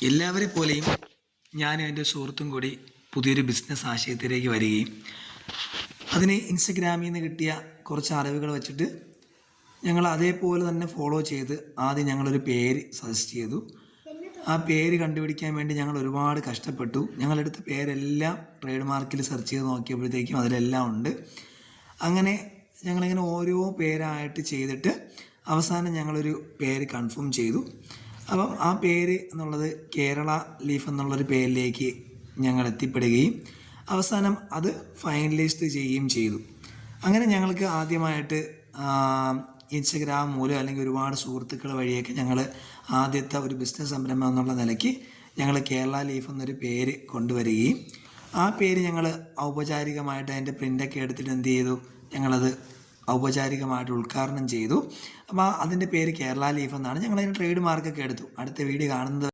എല്ലാവരെ പോലെയും ഞാനും എൻ്റെ സുഹൃത്തും കൂടി പുതിയൊരു ബിസിനസ് ആശയത്തിലേക്ക് വരികയും അതിന് ഇൻസ്റ്റഗ്രാമിൽ നിന്ന് കിട്ടിയ കുറച്ച് അറിവുകൾ വെച്ചിട്ട് ഞങ്ങൾ അതേപോലെ തന്നെ ഫോളോ ചെയ്ത് ആദ്യം ഞങ്ങളൊരു പേര് സജസ്റ്റ് ചെയ്തു. ആ പേര് കണ്ടുപിടിക്കാൻ വേണ്ടി ഞങ്ങൾ ഒരുപാട് കഷ്ടപ്പെട്ടു. ഞങ്ങളെടുത്ത പേരെല്ലാം ട്രേഡ് മാർക്കിൽ സെർച്ച് ചെയ്ത് നോക്കിയപ്പോഴത്തേക്കും അതിലെല്ലാം ഉണ്ട്. അങ്ങനെ ഞങ്ങളിങ്ങനെ ഓരോ പേരായിട്ട് ചെയ്തിട്ട് അവസാനം ഞങ്ങളൊരു പേര് കൺഫേം ചെയ്തു. അപ്പം ആ പേര് എന്നുള്ളത് കേരള ലീഫ് എന്നുള്ളൊരു പേരിലേക്ക് ഞങ്ങൾ എത്തിപ്പെടുകയും അവസാനം അത് ഫൈനലൈസ്ഡ് ചെയ്യുകയും ചെയ്തു. അങ്ങനെ ഞങ്ങൾക്ക് ആദ്യമായിട്ട് ഇൻസ്റ്റഗ്രാം മൂലം അല്ലെങ്കിൽ ഒരുപാട് സുഹൃത്തുക്കൾ വഴിയൊക്കെ ഞങ്ങൾ ആദ്യത്തെ ഒരു ബിസിനസ് സംരംഭം എന്നുള്ള നിലയ്ക്ക് ഞങ്ങൾ കേരള ലീഫ് എന്നൊരു പേര് കൊണ്ടുവരികയും ആ പേര് ഞങ്ങൾ ഔപചാരികമായിട്ട് അതിൻ്റെ പ്രിൻ്റൊക്കെ എടുത്തിട്ട് എന്ത് ചെയ്തു, ഞങ്ങളത് ഔപചാരികമായിട്ട് ഉദ്ഘാടനം ചെയ്തു. അപ്പോൾ അതിൻ്റെ പേര് കേരള ലീഫ് എന്നാണ്. ഞങ്ങളതിന് ട്രേഡ് മാർക്കൊക്കെ എടുത്തു. അടുത്ത വീഡിയോ കാണുന്നത്